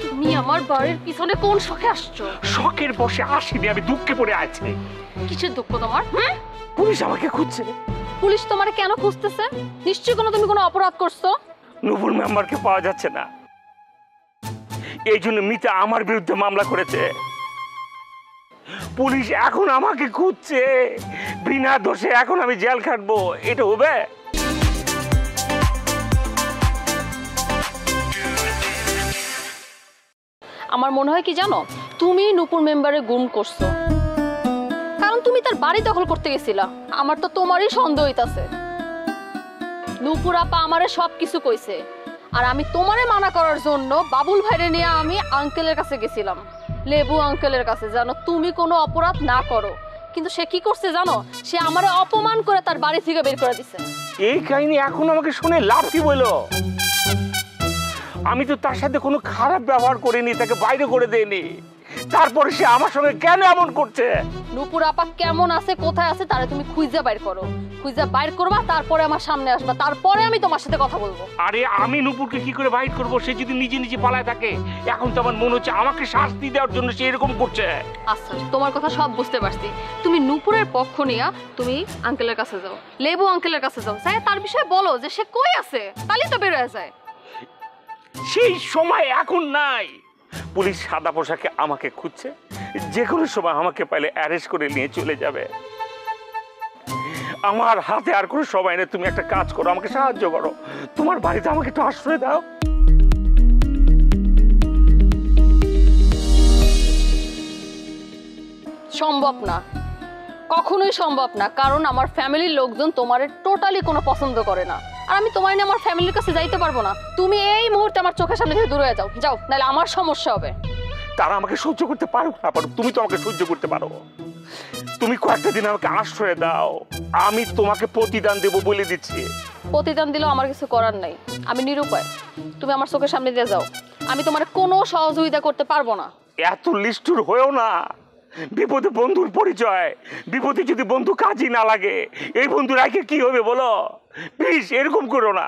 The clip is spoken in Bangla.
তুমি আমার বাড়ির পিছনে কোন শখে আসছো? শখের বসে আসিনি, আমি দুঃখে পড়ে আছি। কিসের দুঃখ তোমার? পুলিশ আমাকে খুঁজছে। পুলিশ তোমারে কেন খুঁজতেছে? নিশ্চয়ই তুমি কোনো অপরাধ করছো। নূপুর মেম্বারকে পাওয়া যাচ্ছে না, এই জন্য মিতা আমার বিরুদ্ধে মামলা করেছে। পুলিশ এখন আমাকে খুঁজছে, বিনা দোষে এখন আমি জেল খাটবো, এটা হবে? আমার মনে হয় কি জানো, তুমি নূপুর মেম্বারে গুম করছো, কারণ তুমি তার বাড়ি দখল করতে গেছিলা। আমার তো তোমারই সন্দেহ হইতাছে। নূপুর আপা আমারে সবকিছু কইছে, আর আমি তোমারে মানা করার জন্য বাবুল ভাইরে নিয়ে আমি আঙ্কেলের কাছে গেছিলাম, লেবু আঙ্কেলের কাছে, জানো তুমি কোনো অপরাধ না করো। কিন্তু সে কি করছে জানো, সে আমারে অপমান করে তার বাড়ি থেকে বের করে দিছে। এই কাহিনী এখন আমাকে শুনে লাভ কি বলো? আমি তো তার সাথে কোনো খারাপ ব্যবহার করিনি, তাকে বাইরে করে দেইনি, তারপরে সে আমার সঙ্গে কেন এমন করছে? নূপুর আপা কেমন আছে, কোথায় আছে, তারে তুমি খুঁজে বাইর করো। খুঁজে বাইর করবা, তারপরে আমার সামনে আসবা, তারপরে আমি তোমার সাথে কথা বলবো। আরে আমি নূপুরকে কি করে বাইর করবো? সে যদি নিজে নিজে পালায় থাকে, এখন তো আমার মনে হচ্ছে আমাকে শাস্তি দেওয়ার জন্য সে এরকম করছে। আচ্ছা, তোমার কথা সব বুঝতে পারছি। তুমি নূপুরের পক্ষ নিয়া তুমি আঙ্কেলের কাছে যাও, লেবু আঙ্কেলের কাছে যাও, যাই তার বিষয়ে বলো যে সে কই আছে, তাহলে তো বের হয়ে যায়। সেই সময় এখন নাই। পুলিশ সাদা পোশাকে আমাকে খুঁজছে, যে কোনো সময় আমাকে পাইলে অ্যারেস্ট করে নিয়ে চলে যাবে। আমার হাতে আর কোনো সময় নেই। তুমি একটা কাজ করো, আমাকে সাহায্য করো, তোমার বাড়িতে আমাকে একটু আশ্রয় দাও। সম্ভব না, কখনোই সম্ভব না, কারণ আমার ফ্যামিলির লোকজন তোমারে টোটালি কোনো পছন্দ করে না, আর আমি তোমার নিয়ে আমার ফ্যামিলির কাছে যাইতে পারবো না। তুমি এই মুহূর্তে আমার চোখের সামনে থেকে দূরে যাও, যাও, নাহলে আমার সমস্যা হবে। তারা আমাকে সহ্য করতে পারো না পারো, তুমি তো আমাকে সহ্য করতে পারো। তুমি কয়েকটা দিন আমাকে আশ্রয় দাও, আমি তোমাকে প্রতিদান দেব বলে দিচ্ছি। প্রতিদান দিলেও আমার কিছু করার নাই, আমি নিরুপায়। তুমি আমার চোখের সামনে দিয়ে যাও, আমি তোমার কোনো সহযোগিতা করতে পারবো না। এত লিস্টুর হয়েও না। বিপদে বন্ধুর পরিচয়, বিপদে যদি বন্ধু কাজই না লাগে, এই বন্ধু রাখে কি হবে বলো? প্লিজ এরকম করো না।